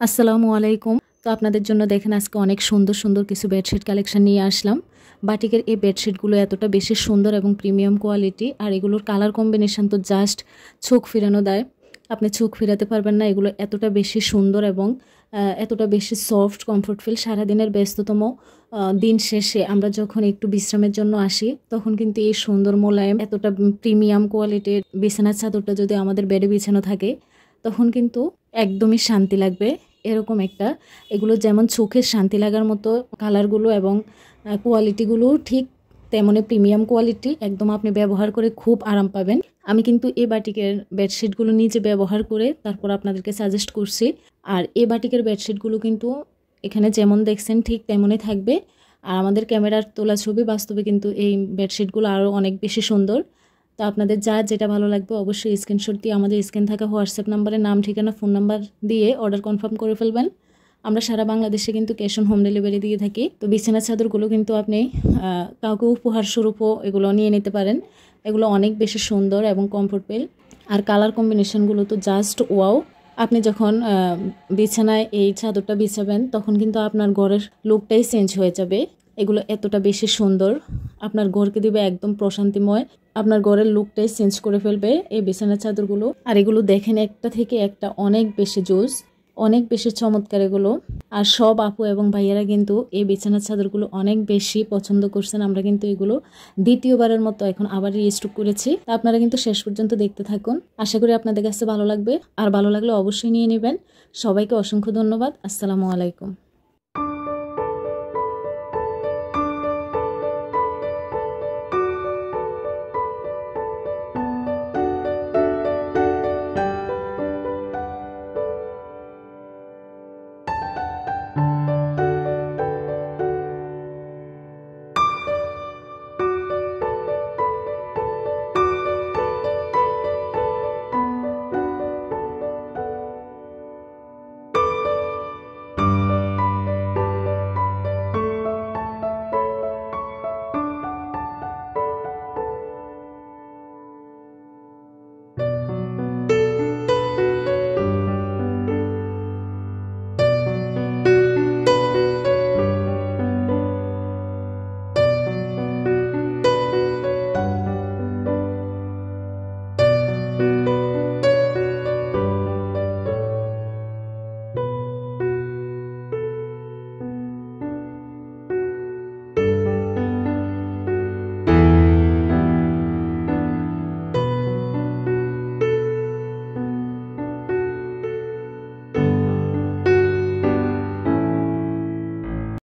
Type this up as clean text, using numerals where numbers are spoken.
আসসালামু আলাইকুম। তো আপনাদের জন্য দেখেন আজকে অনেক সুন্দর সুন্দর কিছু বেডশিট কালেকশন নিয়ে আসলাম। বাটিকের এই বেডশিটগুলো এতটা বেশি সুন্দর এবং প্রিমিয়াম কোয়ালিটি, আর এগুলোর কালার কম্বিনেশন তো জাস্ট চোখ ফিরানো দেয়। আপনি চোখ ফিরাতে পারবেন না, এগুলো এতটা বেশি সুন্দর এবং এতটা বেশি সফট কমফোর্ট ফিল। সারাদিনের ব্যস্ততম দিন শেষে আমরা যখন একটু বিশ্রামের জন্য আসি, তখন কিন্তু এই সুন্দর মোলায়েম এতটা প্রিমিয়াম কোয়ালিটির বিছানার চাদরটা যদি আমাদের বেডে বিছানো থাকে, তখন কিন্তু একদমই শান্তি লাগবে। এরকম একটা, এগুলো যেমন চোখের শান্তি লাগার মতো কালারগুলো এবং কোয়ালিটিগুলো ঠিক তেমনই প্রিমিয়াম কোয়ালিটি, একদম আপনি ব্যবহার করে খুব আরাম পাবেন। আমি কিন্তু এই বাটিকের বেডশিটগুলো নিজে ব্যবহার করে তারপর আপনাদেরকে সাজেস্ট করছি। আর এই বাটিকের বেডশিটগুলো কিন্তু এখানে যেমন দেখছেন ঠিক তেমনই থাকবে। আর আমাদের ক্যামেরার তোলা ছবি বাস্তবে কিন্তু এই বেডশিটগুলো আরও অনেক বেশি সুন্দর। তো আপনাদের যার যেটা ভালো লাগবে অবশ্যই স্ক্রিনশট দিয়ে আমাদের স্ক্রিন থাকা হোয়াটসঅ্যাপ নাম্বারে নাম, ঠিকানা, ফোন নাম্বার দিয়ে অর্ডার কনফার্ম করে ফেলবেন। আমরা সারা বাংলাদেশে কিন্তু ক্যাশ অন হোম ডেলিভারি দিয়ে থাকি। তো বিছানার চাদরগুলো কিন্তু আপনি কাউকে উপহার স্বরূপও এগুলো নিয়ে নিতে পারেন। এগুলো অনেক বেশি সুন্দর এবং কমফোর্টেবল, আর কালার কম্বিনেশনগুলো তো জাস্ট ওয়াও। আপনি যখন বিছানায় এই চাদরটা বিছাবেন তখন কিন্তু আপনার ঘরের লুকটাই চেঞ্জ হয়ে যাবে। এগুলো এতটা বেশি সুন্দর, আপনার ঘরকে দিবে একদম প্রশান্তিময়, আপনার ঘরের লুকটাই চেঞ্জ করে ফেলবে এই বিছানার চাদরগুলো। আর এগুলো দেখেন একটা থেকে একটা অনেক বেশি জোস, অনেক বেশি চমৎকার এগুলো। আর সব আপু এবং ভাইয়ারা কিন্তু এই বিছানার চাদরগুলো অনেক বেশি পছন্দ করছেন। আমরা কিন্তু এগুলো দ্বিতীয়বারের মতো এখন আবার রিস্টক করেছি। তা আপনারা কিন্তু শেষ পর্যন্ত দেখতে থাকুন, আশা করি আপনাদের কাছে ভালো লাগবে। আর ভালো লাগলে অবশ্যই নিয়ে নেবেন। সবাইকে অসংখ্য ধন্যবাদ। আসসালামু আলাইকুম।